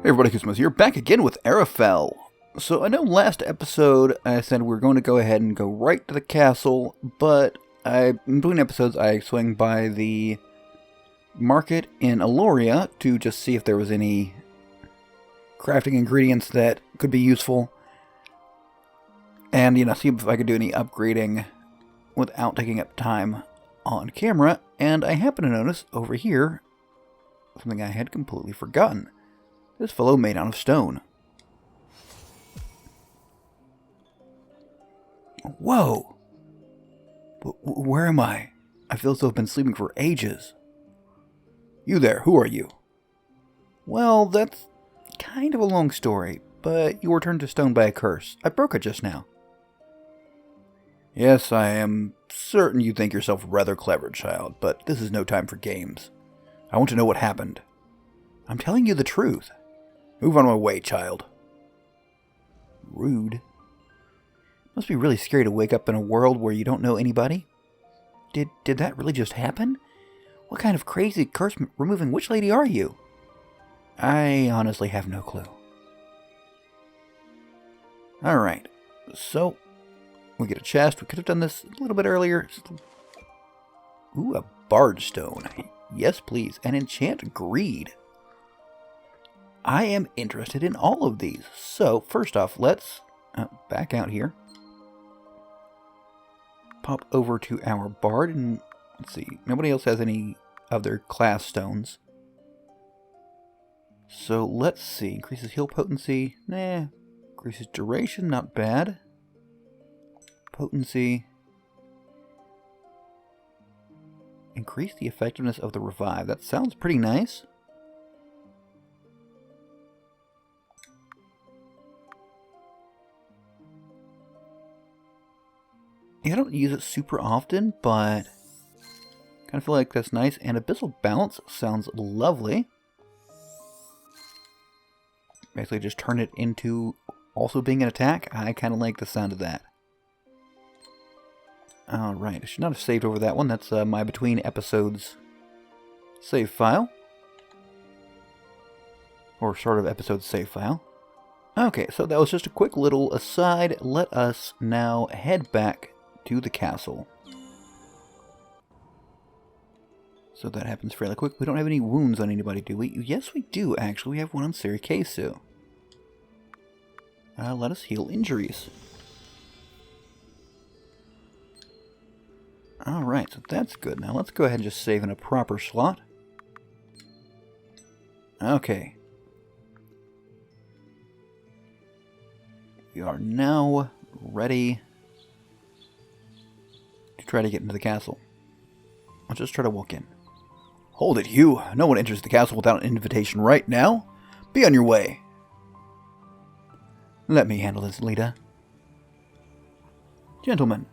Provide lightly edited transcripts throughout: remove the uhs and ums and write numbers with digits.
Hey everybody, Koosemose here, back again with Ara Fell. So I know last episode I said we were going to go ahead and go right to the castle, but in between episodes I swing by the market in Aloria to just see if there was any crafting ingredients that could be useful. And, see if I could do any upgrading without taking up time on camera. And I happen to notice over here something I had completely forgotten. This fellow made out of stone. Whoa! Where am I? I feel as though I've been sleeping for ages. You there, who are you? Well, that's kind of a long story, but you were turned to stone by a curse. I broke it just now. Yes, I am certain you think yourself rather clever, child, but this is no time for games. I want to know what happened. I'm telling you the truth. Move on my way, child. Rude. Must be really scary to wake up in a world where you don't know anybody. Did that really just happen? What kind of crazy curse-removing witch lady are you? I honestly have no clue. Alright, so we get a chest. We could have done this a little bit earlier. Ooh, a bard stone. Yes, please. And enchant greed. I am interested in all of these. So, first off, let's back out here. Pop over to our bard and let's see. Nobody else has any of their class stones. So, let's see. Increases heal potency. Nah. Increases duration. Not bad. Potency. Increase the effectiveness of the revive. That sounds pretty nice. Yeah, I don't use it super often, but kind of feel like that's nice. And Abyssal Balance sounds lovely. Basically just turn it into also being an attack. I kind of like the sound of that. Alright, I should not have saved over that one. That's my between episodes save file. Or sort of episode save file. Okay, so that was just a quick little aside. Let us now head back to the castle. So that happens fairly quick. We don't have any wounds on anybody, do we? Yes, we do, actually. We have one on Koosemose. Let us heal injuries. Alright, so that's good. Now let's go ahead and just save in a proper slot. Okay. We are now ready to try to get into the castle. Let's just try to walk in. Hold it, Hugh. No one enters the castle without an invitation right now. Be on your way. Let me handle this, Lita. Gentlemen,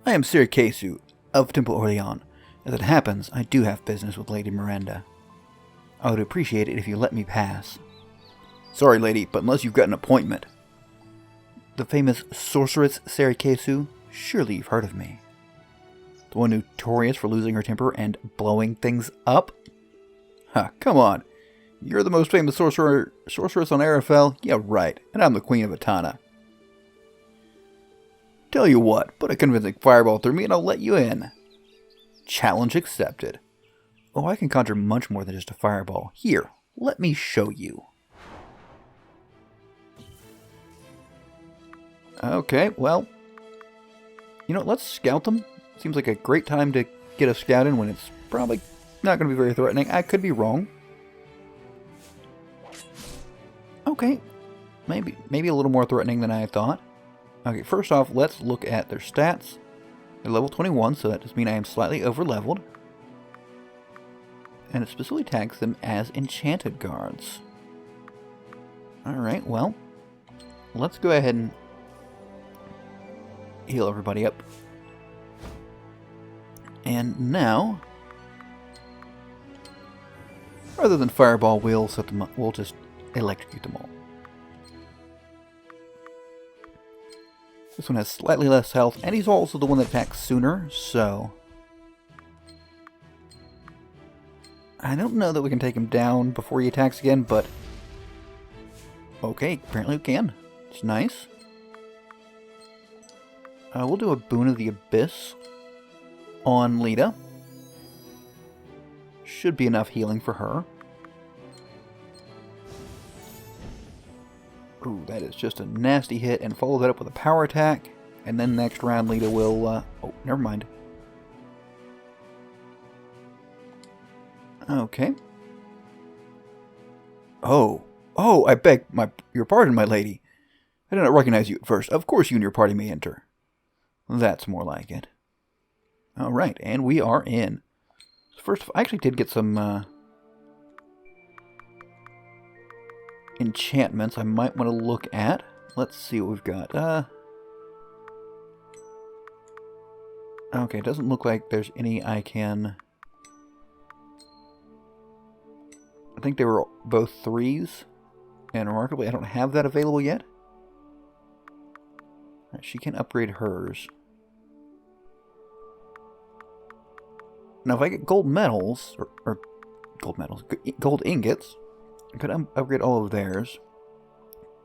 I am Sir Koosemose of Temple Orleans. As it happens, I do have business with Lady Miranda. I would appreciate it if you let me pass. Sorry, lady, but unless you've got an appointment. The famous sorceress Sir Koosemose? Surely you've heard of me. The one notorious for losing her temper and blowing things up? Ha, come on. You're the most famous sorceress on Ara Fell? Yeah, right. And I'm the Queen of Atana. Tell you what, put a convincing fireball through me and I'll let you in. Challenge accepted. Oh, I can conjure much more than just a fireball. Here, let me show you. Okay, well, let's scout them. Seems like a great time to get a scout in when it's probably not going to be very threatening. I could be wrong. Okay, maybe a little more threatening than I thought. Okay, first off, let's look at their stats. They're level 21, so that does mean I am slightly over-leveled. And it specifically tags them as enchanted guards. Alright, well, let's go ahead and heal everybody up. And now, rather than fireball, we'll set them up. We'll just electrocute them all. This one has slightly less health, and he's also the one that attacks sooner, so I don't know that we can take him down before he attacks again, but Okay, apparently we can. It's nice. We'll do a Boon of the Abyss on Lita. Should be enough healing for her. Ooh, that is just a nasty hit, and follow that up with a power attack. And then next round, Lita will, oh, never mind. Okay. Oh, I beg your pardon, my lady. I did not recognize you at first. Of course you and your party may enter. That's more like it. Alright, and we are in. First, I actually did get some enchantments I might want to look at. Let's see what we've got. Okay, it doesn't look like there's any I can... I think they were both 3s, and remarkably I don't have that available yet. Right, she can upgrade hers. Now if I get gold medals, or gold ingots, I could upgrade all of theirs,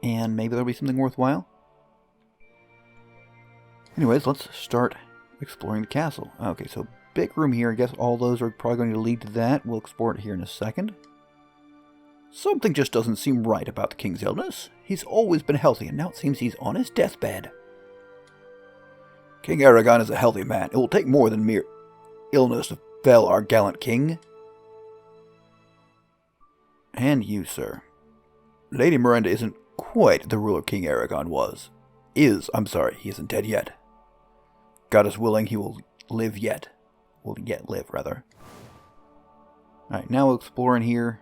and maybe there'll be something worthwhile. Anyways, let's start exploring the castle. Okay, so big room here. I guess all those are probably going to lead to that. We'll explore it here in a second. Something just doesn't seem right about the king's illness. He's always been healthy, and now it seems he's on his deathbed. King Aragon is a healthy man. It will take more than mere illness to fell our gallant king. And you, sir. Lady Miranda isn't quite the ruler King Aragon was. I'm sorry, he isn't dead yet. God is willing, he will live yet. Will yet live, rather. Alright, now we'll explore in here.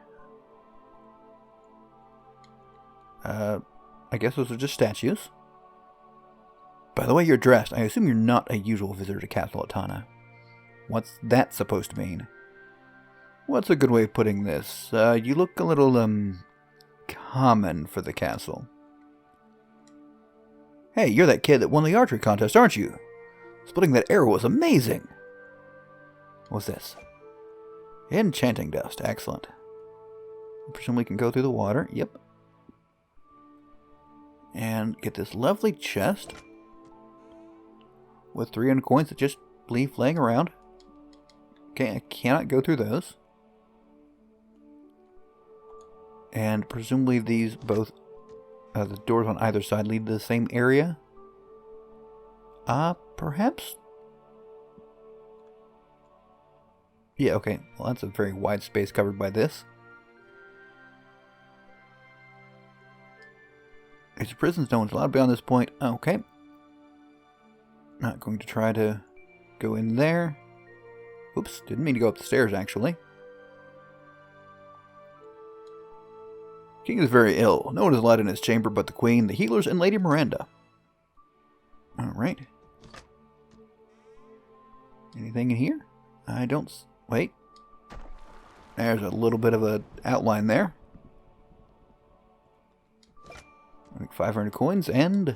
I guess those are just statues. By the way you're dressed, I assume you're not a usual visitor to Castle Atana. What's that supposed to mean? What's a good way of putting this? You look a little, common for the castle. Hey, you're that kid that won the archery contest, aren't you? Splitting that arrow was amazing. What's this? Enchanting dust. Excellent. Presumably we can go through the water. Yep. And get this lovely chest with 300 coins that just leave laying around. Okay, I cannot go through those. And presumably these both, the doors on either side lead to the same area. Perhaps? Yeah, okay. Well, that's a very wide space covered by this. It's a prison, no one's allowed beyond this point. Okay. Not going to try to go in there. Oops, didn't mean to go up the stairs, actually. King is very ill. No one is allowed in his chamber but the Queen, the healers, and Lady Miranda. Alright. Anything in here? I don't... Wait. There's a little bit of an outline there. I think 500 coins and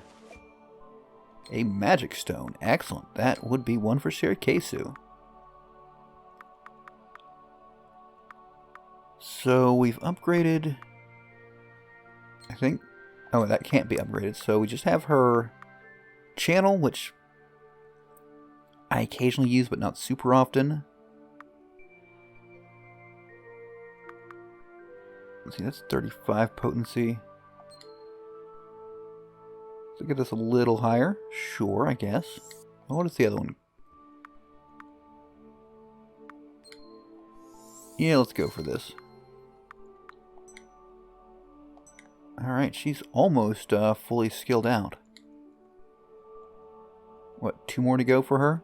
a magic stone. Excellent. That would be one for Koosemose. So we've upgraded... I think... Oh, that can't be upgraded. So we just have her channel, which I occasionally use, but not super often. Let's see, that's 35 potency. So get this a little higher. Sure, I guess. Oh, what is the other one? Yeah, let's go for this. Alright, she's almost fully skilled out. What, 2 more to go for her?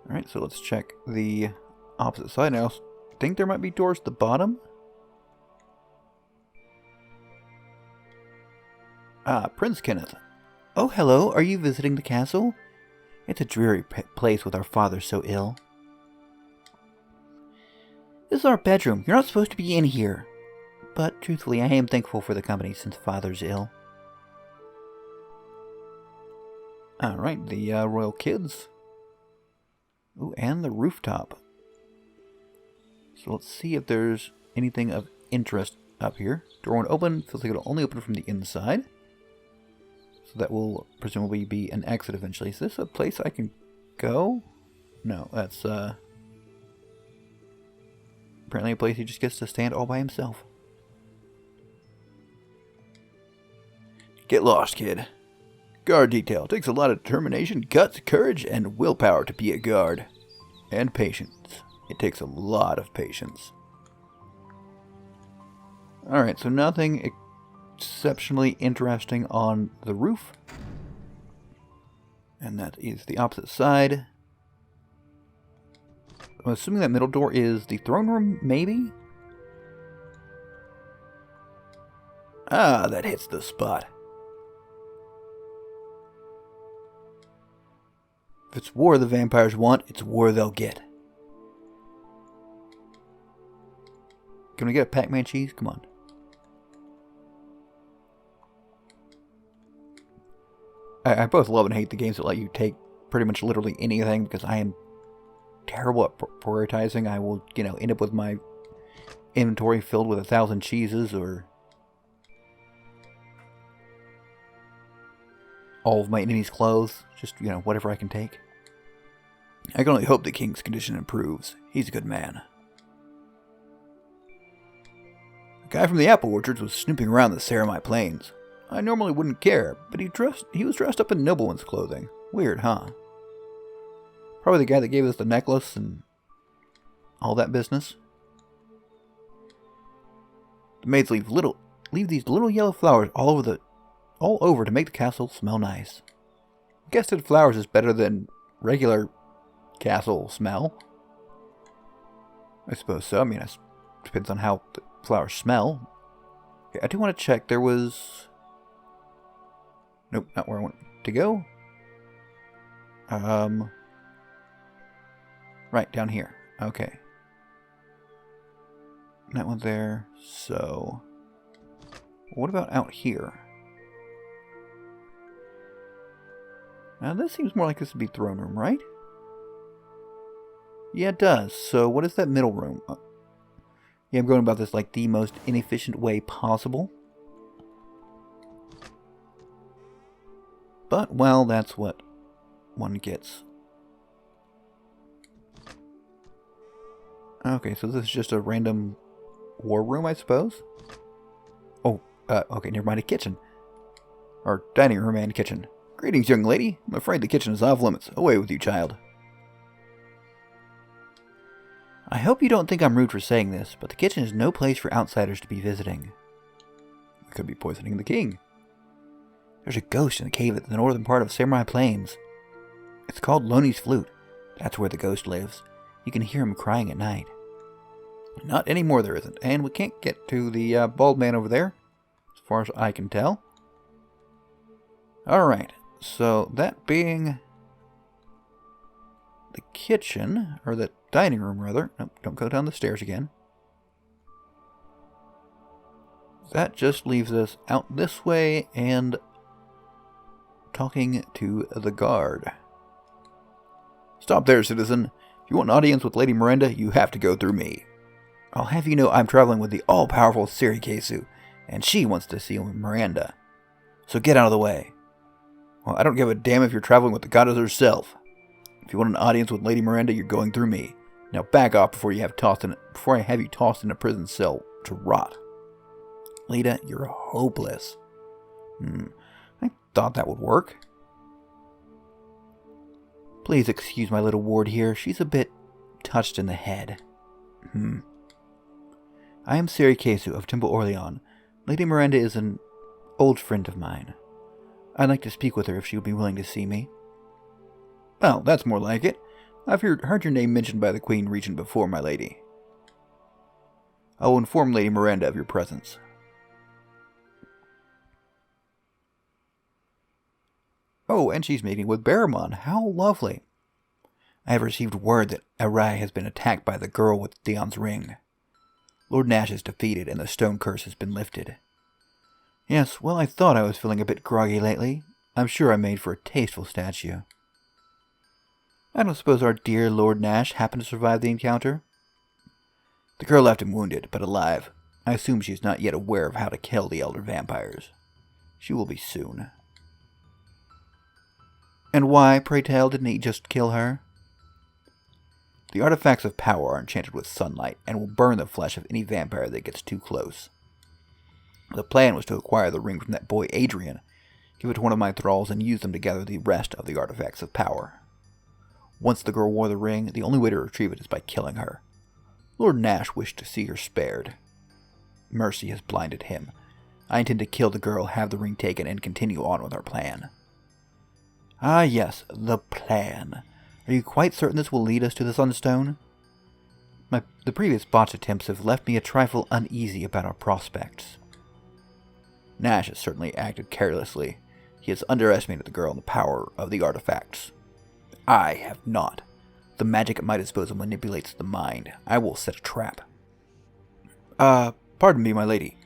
Alright, so let's check the opposite side. I also think there might be doors at the bottom. Prince Kenneth. Oh, hello. Are you visiting the castle? It's a dreary place with our father so ill. This is our bedroom. You're not supposed to be in here. But, truthfully, I am thankful for the company since father's ill. Alright, the royal kids. Ooh, and the rooftop. So let's see if there's anything of interest up here. Door won't open. Feels like it'll only open from the inside. So that will presumably be an exit eventually. Is this a place I can go? No, that's apparently a place he just gets to stand all by himself. Get lost, kid. Guard detail. Takes a lot of determination, guts, courage, and willpower to be a guard. And patience. It takes a lot of patience. Alright, so nothing exceptionally interesting on the roof. And that is the opposite side. I'm assuming that middle door is the throne room, maybe? Ah, that hits the spot. If it's war the vampires want, it's war they'll get. Can we get a Pac-Man cheese? Come on. I both love and hate the games that let you take pretty much literally anything, because I am terrible at prioritizing. I will, end up with my inventory filled with 1,000 cheeses or all of my enemies' clothes. Just, whatever I can take. I can only hope the king's condition improves. He's a good man. The guy from the apple orchards was snooping around the Saramai Plains. I normally wouldn't care, but he was dressed up in nobleman's clothing. Weird, huh? Probably the guy that gave us the necklace and all that business. The maids leave these little yellow flowers all over to make the castle smell nice. Guessed flowers is better than regular castle smell. I suppose so. I mean, it depends on how the flowers smell. Okay, I do want to check. There was... Nope, not where I want to go. Right, down here. Okay. That one there. So... what about out here? Now this seems more like this would be throne room, right? Yeah, it does. So what is that middle room? Yeah, I'm going about this like the most inefficient way possible. But, well, that's what one gets. Okay, so this is just a random war room, I suppose? Oh, okay, never mind, a kitchen. Or dining room and kitchen. Greetings, young lady. I'm afraid the kitchen is off limits. Away with you, child. I hope you don't think I'm rude for saying this, but the kitchen is no place for outsiders to be visiting. We could be poisoning the king. There's a ghost in a cave at the northern part of Samurai Plains. It's called Loney's Flute. That's where the ghost lives. You can hear him crying at night. Not anymore, there isn't. And we can't get to the bald man over there, as far as I can tell. Alright, so that being the kitchen, or the dining room rather. Nope, don't go down the stairs again. That just leaves us out this way and talking to the guard. Stop there, citizen. If you want an audience with Lady Miranda, you have to go through me. I'll have you know I'm traveling with the all-powerful Sirikesu, and she wants to see Miranda. So get out of the way. Well, I don't give a damn if you're traveling with the goddess herself. If you want an audience with Lady Miranda, you're going through me. Now back off before I have you tossed in a prison cell to rot. Lita, you're hopeless. I thought that would work. Please excuse my little ward here. She's a bit touched in the head. I am Sirikesu of Temple Orleans. Lady Miranda is an old friend of mine. I'd like to speak with her if she would be willing to see me. Well, that's more like it. I've heard your name mentioned by the Queen Regent before, my lady. I will inform Lady Miranda of your presence. Oh, and she's meeting with Barramon. How lovely. I have received word that Arai has been attacked by the girl with Dion's ring. Lord Nash is defeated and the stone curse has been lifted. Yes, well, I thought I was feeling a bit groggy lately. I'm sure I made for a tasteful statue. I don't suppose our dear Lord Nash happened to survive the encounter? The girl left him wounded, but alive. I assume she is not yet aware of how to kill the elder vampires. She will be soon. And why, pray tell, didn't he just kill her? The artifacts of power are enchanted with sunlight and will burn the flesh of any vampire that gets too close. The plan was to acquire the ring from that boy Adrian, give it to one of my thralls, and use them to gather the rest of the artifacts of power. Once the girl wore the ring, the only way to retrieve it is by killing her. Lord Nash wished to see her spared. Mercy has blinded him. I intend to kill the girl, have the ring taken, and continue on with our plan. Ah yes, the plan. Are you quite certain this will lead us to the Sunstone? The previous botched attempts have left me a trifle uneasy about our prospects. Nash has certainly acted carelessly. He has underestimated the girl and the power of the artifacts. I have not. The magic at my disposal manipulates the mind. I will set a trap. Pardon me, my lady.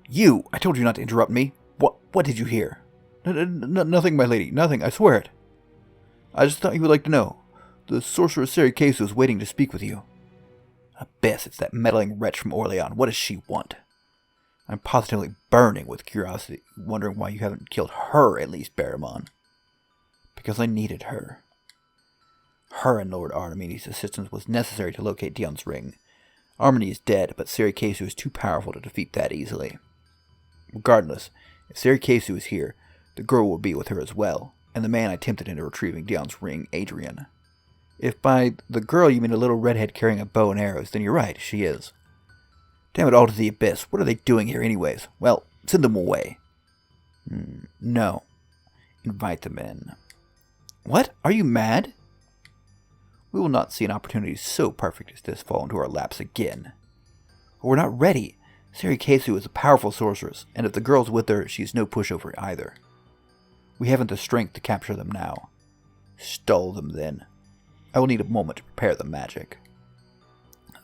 You! I told you not to interrupt me. What did you hear? Nothing, my lady. Nothing. I swear it. I just thought you would like to know. The sorcerer Koosemose is waiting to speak with you. Abyss, it's that meddling wretch from Orleans. What does she want? I'm positively burning with curiosity, wondering why you haven't killed her, at least, Barramon. Because I needed her. Her and Lord Artemides' assistance was necessary to locate Dion's ring. Armony is dead, but Koosemose is too powerful to defeat that easily. Regardless, if Koosemose is here, the girl will be with her as well, and the man I tempted into retrieving Dion's ring, Adrian. If by the girl you mean a little redhead carrying a bow and arrows, then you're right, she is. Damn it all to the Abyss, what are they doing here anyways? Well, send them away. No. Invite them in. What? Are you mad? We will not see an opportunity so perfect as this fall into our laps again. But we're not ready. Koosemose is a powerful sorceress, and if the girl's with her, she's no pushover either. We haven't the strength to capture them now. Stall them then. I will need a moment to prepare the magic.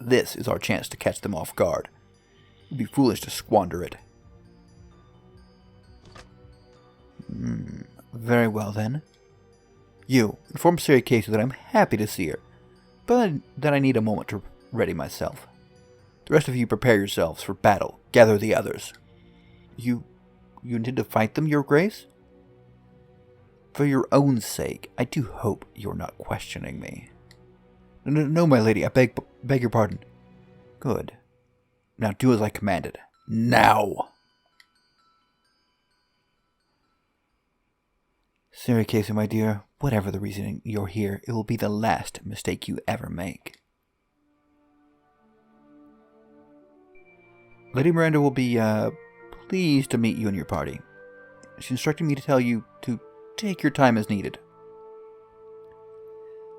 This is our chance to catch them off guard. It would be foolish to squander it. Very well then. You, inform Koosemose that I'm happy to see her, but that I need a moment to ready myself. The rest of you prepare yourselves for battle. Gather the others. You intend to fight them, Your Grace? For your own sake, I do hope you're not questioning me. No, my lady, I beg your pardon. Good. Now do as I commanded. Now! Koosemose, my dear, whatever the reason you're here, it will be the last mistake you ever make. Lady Miranda will be, pleased to meet you and your party. She instructed me to tell you to take your time as needed.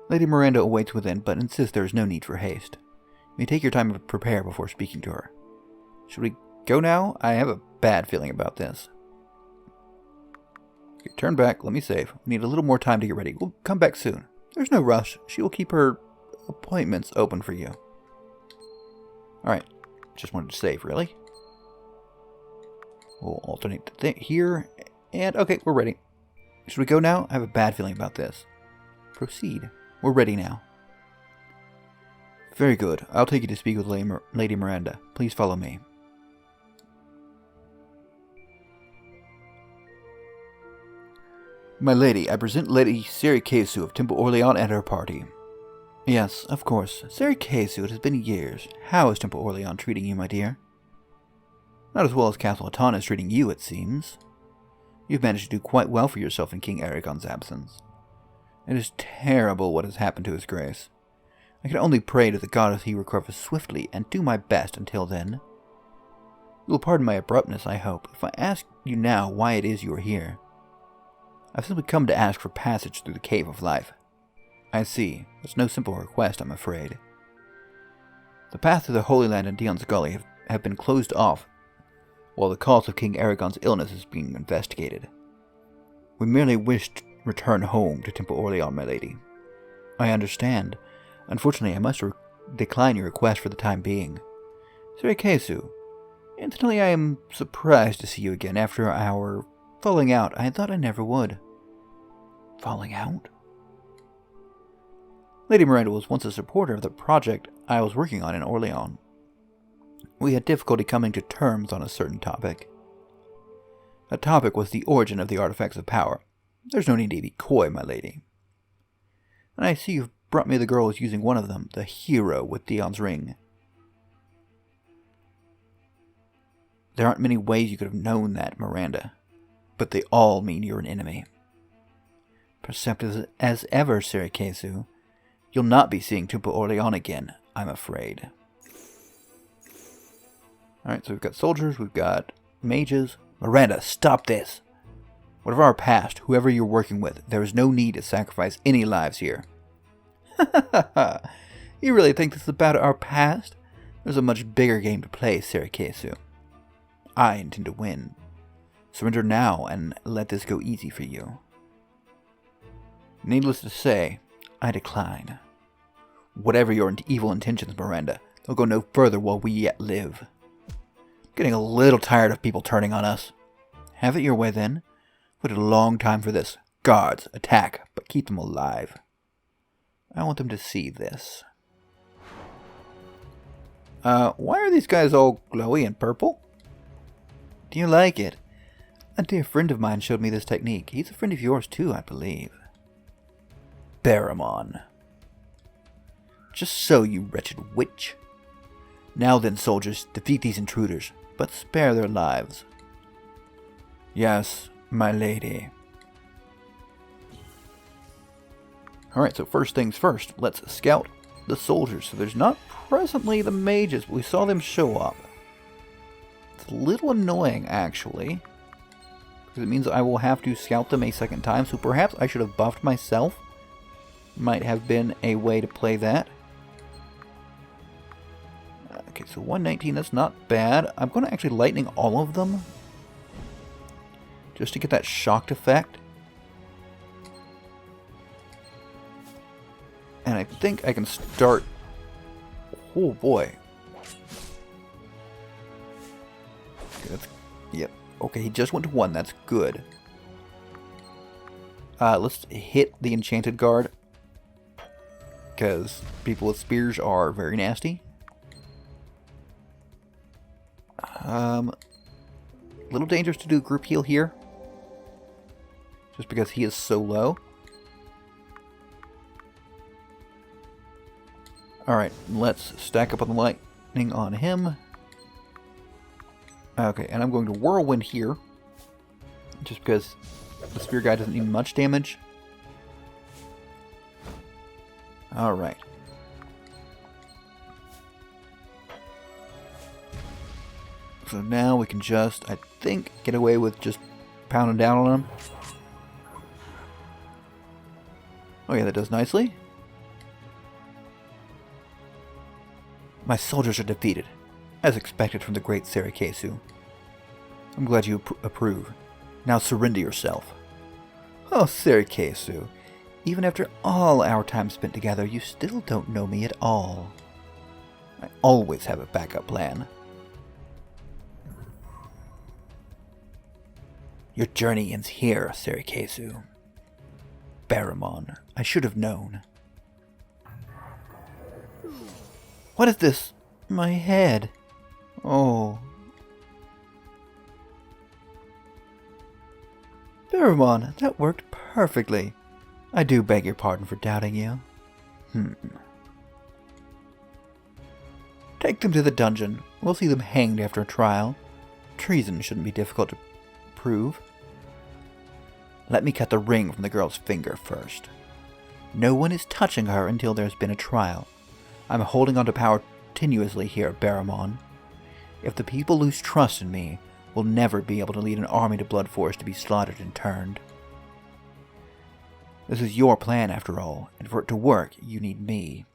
Lady Miranda awaits within, but insists there is no need for haste. You may take your time to prepare before speaking to her. Should we go now? I have a bad feeling about this. Okay, turn back, let me save. We need a little more time to get ready. We'll come back soon. There's no rush. She will keep her appointments open for you. Alright, just wanted to save, really. We'll alternate the thing here, and okay, we're ready. Should we go now? I have a bad feeling about this. Proceed. We're ready now. Very good. I'll take you to speak with Lady Miranda. Please follow me. My lady, I present Lady Koosemose of Temple Orleans and her party. Yes, of course. Koosemose, it has been years. How is Temple Orleans treating you, my dear? Not as well as Castle Atana is treating you, it seems. You've managed to do quite well for yourself in King Aragon's absence. It is terrible what has happened to his grace. I can only pray to the goddess he recovers swiftly and do my best until then. You will pardon my abruptness, I hope, if I ask you now why it is you are here. I've simply come to ask for passage through the Cave of Life. I see. It's no simple request, I'm afraid. The path to the Holy Land and Dion's Gully have been closed off, while the cause of King Aragon's illness is being investigated. We merely wish to return home to Temple Orleans, my lady. I understand. Unfortunately, I must decline your request for the time being. Koosemose, incidentally, I am surprised to see you again after our falling out. I thought I never would. Falling out? Lady Miranda was once a supporter of the project I was working on in Orleans. We had difficulty coming to terms on a certain topic. That topic was the origin of the artifacts of power. There's no need to be coy, my lady. And I see you've brought me the girl who's using one of them, the hero with Dion's ring. There aren't many ways you could have known that, Miranda, but they all mean you're an enemy. Perceptive as ever, Sirikesu. You'll not be seeing Temple Orleans again, I'm afraid. Alright, so we've got soldiers, we've got mages. Miranda, stop this! Whatever our past, whoever you're working with, there is no need to sacrifice any lives here. You really think this is about our past? There's a much bigger game to play, Sirikesu. I intend to win. Surrender now and let this go easy for you. Needless to say, I decline. Whatever your evil intentions, Miranda, they'll go no further while we yet live. Getting a little tired of people turning on us. Have it your way then. Waited a long time for this. Guards, attack, but keep them alive. I want them to see this. Why are these guys all glowy and purple? Do you like it? A dear friend of mine showed me this technique. He's a friend of yours too, I believe. Barramon. Just so, you wretched witch. Now then, soldiers, defeat these intruders, but spare their lives. Yes, my lady. Alright, so first things first, let's scout the soldiers. So there's not presently the mages, but we saw them show up. It's a little annoying, actually, because it means I will have to scout them a second time, so perhaps I should have buffed myself. Might have been a way to play that. Okay, so 119, that's not bad. I'm going to actually lightning all of them, just to get that shocked effect. And I think I can start... Oh boy. Okay, that's... Yep. Okay, he just went to 1. That's good. Let's hit the enchanted guard, because people with spears are very nasty. Little dangerous to do a group heal here, just because he is so low. Alright, let's stack up on the lightning on him. Okay, and I'm going to whirlwind here, just because the spear guy doesn't need much damage. Alright. So now we can just, I think, get away with just pounding down on him. Oh yeah, that does nicely. My soldiers are defeated, as expected from the great Sirikesu. I'm glad you approve. Now surrender yourself. Oh, Sirikesu, even after all our time spent together, you still don't know me at all. I always have a backup plan. Your journey ends here, Sirikesu. Barramon, I should have known. What is this? My head. Oh. Barramon, that worked perfectly. I do beg your pardon for doubting you. Take them to the dungeon. We'll see them hanged after a trial. Treason shouldn't be difficult to prove. Let me cut the ring from the girl's finger first. No one is touching her until there's been a trial. I'm holding on to power tenuously here, Barramon. If the people lose trust in me, we'll never be able to lead an army to Blood Forest to be slaughtered and turned. This is your plan, after all, and for it to work, you need me.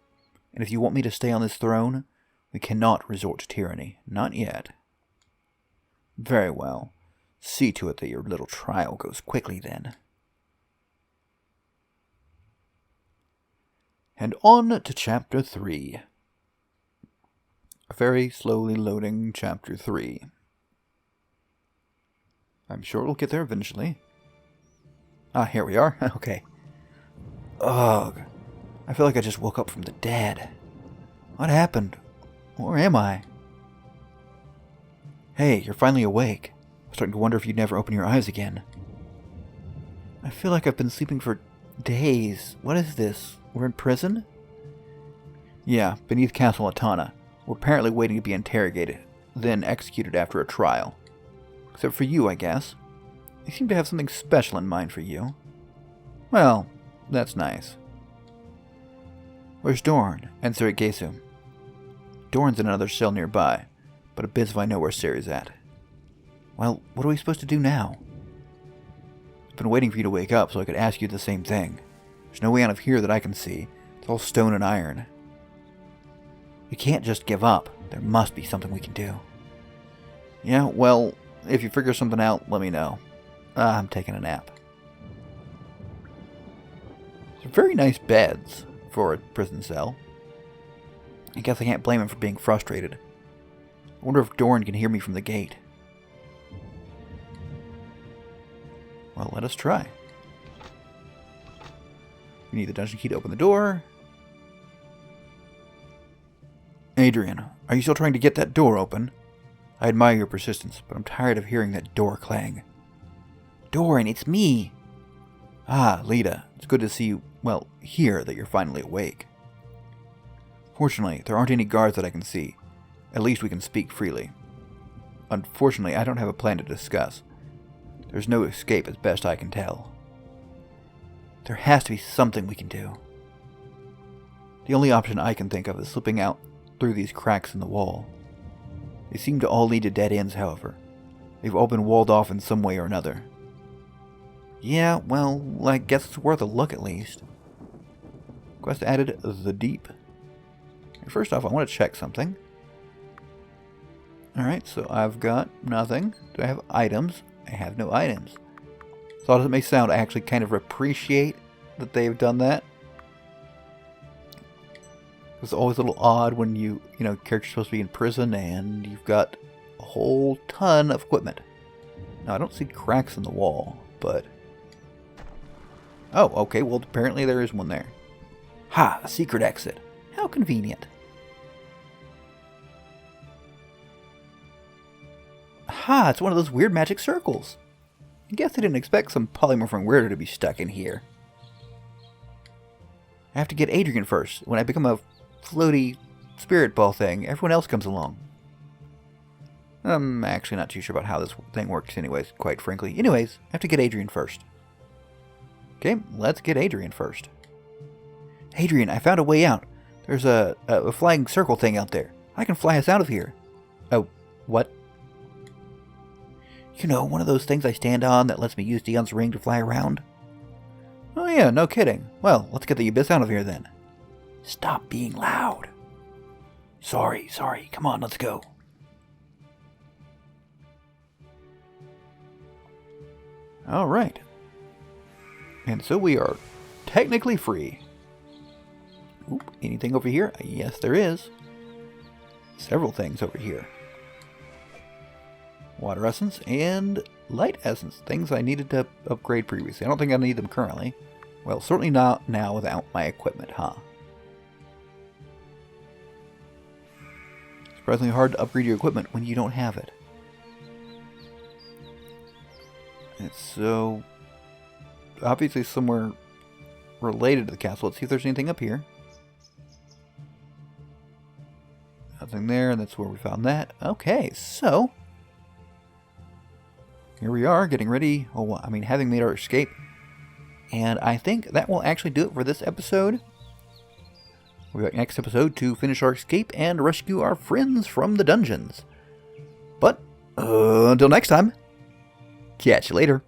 And if you want me to stay on this throne, we cannot resort to tyranny. Not yet. Very well. See to it that your little trial goes quickly, then. And on to Chapter 3. A very slowly loading Chapter 3. I'm sure we'll get there eventually. Ah, here we are. Okay. Ugh. I feel like I just woke up from the dead. What happened? Where am I? Hey, you're finally awake. I'm starting to wonder if you'd never open your eyes again. I feel like I've been sleeping for days. What is this? We're in prison? Yeah, beneath Castle Atana. We're apparently waiting to be interrogated, then executed after a trial. Except for you, I guess. They seem to have something special in mind for you. Well, that's nice. Where's Dorn and Sir Gesu? Dorn's in another cell nearby, but a bit if I know where Ciri's at. Well, what are we supposed to do now? I've been waiting for you to wake up so I could ask you the same thing. There's no way out of here that I can see. It's all stone and iron. We can't just give up. There must be something we can do. Yeah, well, if you figure something out, let me know. I'm taking a nap. Some very nice beds for a prison cell. I guess I can't blame him for being frustrated. I wonder if Dorn can hear me from the gate. Well, let us try. We need the dungeon key to open the door. Adrian, are you still trying to get that door open? I admire your persistence, but I'm tired of hearing that door clang. Doran, it's me! Ah, Lita, it's good to see you, well, hear that you're finally awake. Fortunately, there aren't any guards that I can see. At least we can speak freely. Unfortunately, I don't have a plan to discuss. There's no escape as best I can tell. There has to be something we can do. The only option I can think of is slipping out through these cracks in the wall. They seem to all lead to dead ends, however. They've all been walled off in some way or another. Yeah, well, I guess it's worth a look at least. Quest added, The Deep. First off, I want to check something. Alright, so I've got nothing. Do I have items? I have no items. So as it may sound, I actually kind of appreciate that they've done that. It's always a little odd when character's supposed to be in prison and you've got a whole ton of equipment. Now, I don't see cracks in the wall, but... Oh, okay, well, apparently there is one there. Ha! A secret exit. How convenient. Ha! It's one of those weird magic circles. I guess I didn't expect some polymorphing weirdo to be stuck in here. I have to get Adrian first. When I become a floaty spirit ball thing, everyone else comes along. I'm actually not too sure about how this thing works anyways, quite frankly. Anyways, I have to get Adrian first. Okay, let's get Adrian first. Adrian, I found a way out. There's a flying circle thing out there. I can fly us out of here. Oh, what? You know, one of those things I stand on that lets me use Dion's ring to fly around? Oh yeah, no kidding. Well, let's get the abyss out of here then. Stop being loud. Sorry. Come on, let's go. Alright. And so we are technically free. Oop, anything over here? Yes, there is. Several things over here. Water essence and light essence. Things I needed to upgrade previously. I don't think I need them currently. Well, certainly not now without my equipment, huh? Surprisingly hard to upgrade your equipment when you don't have it. It's so... obviously somewhere related to the castle. Let's see if there's anything up here. Nothing there, and that's where we found that. Okay, so... here we are, getting ready. Oh, I mean, having made our escape. And I think that will actually do it for this episode. We'll be back next episode to finish our escape and rescue our friends from the dungeons. But, until next time, catch you later.